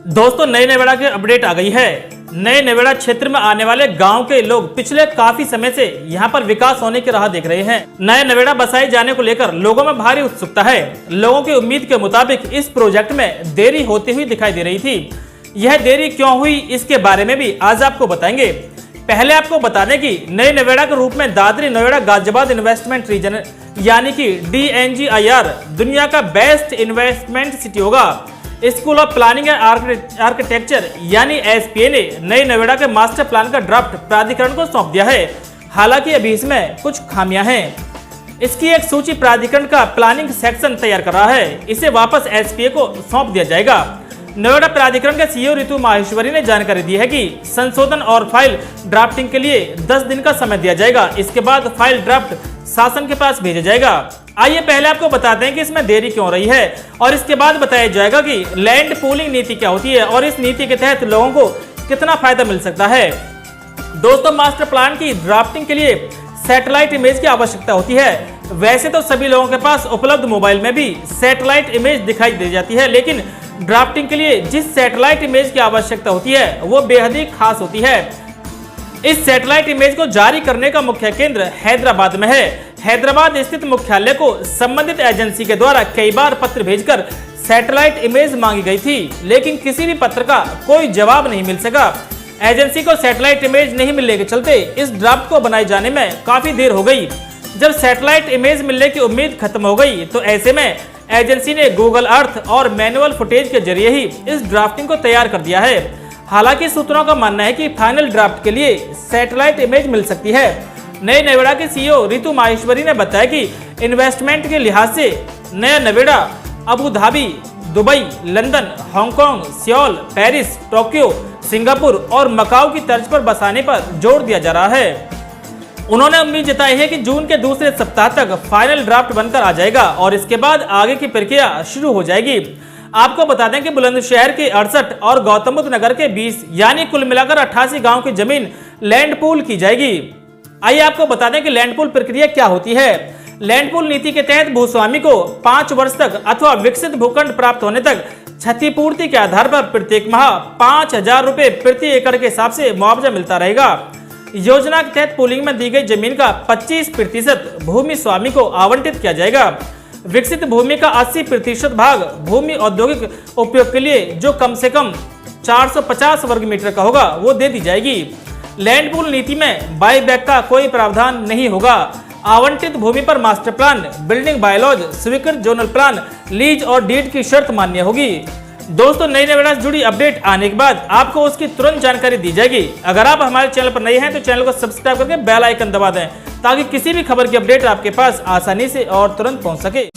दोस्तों नई नवेड़ा की अपडेट आ गई है। नए नवेड़ा क्षेत्र में आने वाले गांव के लोग पिछले काफी समय से यहां पर विकास होने की राह देख रहे हैं। नए नवेड़ा बसाए जाने को लेकर लोगों में भारी उत्सुकता है। लोगों की उम्मीद के मुताबिक इस प्रोजेक्ट में देरी होती हुई दिखाई दे रही थी। यह देरी क्यों हुई इसके बारे में भी आज आपको बताएंगे। पहले आपको बता दें कि नए नवेड़ा के रूप में दादरी नवेड़ा गाजियाबाद इन्वेस्टमेंट रीजन यानी कि DNGIR दुनिया का बेस्ट इन्वेस्टमेंट सिटी होगा। School of planning and architecture यानी SPA ने नए नवेड़ा के मास्टर प्लान का ड्राफ्ट प्राधिकरण को सौंप दिया है। हालांकि अभी इसमें कुछ खामियां हैं। इसकी एक सूची प्राधिकरण का प्लानिंग सेक्शन तैयार कर रहा है। इसे वापस SPA को सौंप दिया जाएगा। नोएडा प्राधिकरण के CEO ऋतु माहेश्वरी ने जानकारी दी है कि संशोधन और फाइल ड्राफ्टिंग के लिए 10 दिन का समय दिया जाएगा। इसके बाद फाइल ड्राफ्ट शासन के पास भेजा जाएगा। आइए पहले आपको बताते हैं कि इसमें देरी क्यों रही है और इसके बाद बताया जाएगा कि लैंड पूलिंग नीति क्या होती है और इस नीति के तहत लोगों को कितना फायदा मिल सकता है। दोस्तों मास्टर प्लान की ड्राफ्टिंग के लिए सैटेलाइट इमेज की आवश्यकता होती है। वैसे तो सभी लोगों के पास उपलब्ध मोबाइल में भी सैटेलाइट इमेज दिखाई दे जाती है, लेकिन ड्राफ्टिंग के लिए जिस सैटेलाइट इमेज की आवश्यकता होती है वो बेहद ही खास होती है। इस सैटेलाइट इमेज को जारी करने का मुख्य केंद्र हैदराबाद में है। हैदराबाद स्थित मुख्यालय को संबंधित एजेंसी के द्वारा कई बार पत्र भेजकर सैटेलाइट इमेज मांगी गई थी, लेकिन किसी भी पत्र का कोई जवाब नहीं मिल सका। एजेंसी को सैटेलाइट इमेज नहीं मिलने के चलते इस ड्राफ्ट को बनाए जाने में काफी देर हो गई। जब सैटेलाइट इमेज मिलने की उम्मीद खत्म हो गई तो ऐसे में एजेंसी ने गूगल अर्थ और मैनुअल फुटेज के जरिए ही इस ड्राफ्टिंग को तैयार कर दिया है। हालांकि सूत्रों का मानना है कि फाइनल ड्राफ्ट के लिए सैटेलाइट इमेज मिल सकती है। नए नवेड़ा के CEO ऋतु माहेश्वरी ने बताया कि इन्वेस्टमेंट के लिहाज से नया नवेड़ा Abu Dhabi, Dubai, London, Hong Kong, Seoul, Paris, Tokyo, Singapore और मकाऊ की तर्ज पर बसाने पर जोर दिया जा रहा है। उन्होंने उम्मीद जताई है कि जून के दूसरे सप्ताह तक फाइनल ड्राफ्ट बनकर आ जाएगा और इसके बाद आगे की प्रक्रिया शुरू हो जाएगी। आपको बता दें कि बुलंदशहर के 68 और गौतम बुद्ध नगर के 20 यानी कुल मिलाकर 88 गांव की जमीन लैंड पूल की जाएगी। आइए आपको बता दें कि लैंड पूल प्रक्रिया क्या होती है। लैंड पूल नीति के तहत भूस्वामी को 5 वर्ष तक अथवा विकसित भूखंड प्राप्त होने तक क्षतिपूर्ति के आधार पर प्रत्येक माह 5,000 रुपए प्रति एकड़ के हिसाब से मुआवजा मिलता रहेगा। योजना के तहत पूलिंग में दी गई जमीन का 25% भूमि स्वामी को आवंटित किया जाएगा। विकसित भूमि का 80% भाग भूमि औद्योगिक उपयोग के लिए जो कम से कम 450 वर्ग मीटर का होगा वो दे दी जाएगी। लैंड पूल नीति में बाईबैक का कोई प्रावधान नहीं होगा। आवंटित भूमि पर मास्टर प्लान, बिल्डिंग बायलॉज, स्वीकृत जोनल प्लान, लीज और डीड की शर्त मान्य होगी। दोस्तों नई नवेड़ा से जुड़ी अपडेट आने के बाद आपको उसकी तुरंत जानकारी दी जाएगी। अगर आप हमारे चैनल पर नए हैं तो चैनल को सब्सक्राइब करके बेल आइकन दबा दें ताकि किसी भी खबर की अपडेट आपके पास आसानी से और तुरंत पहुंच सके।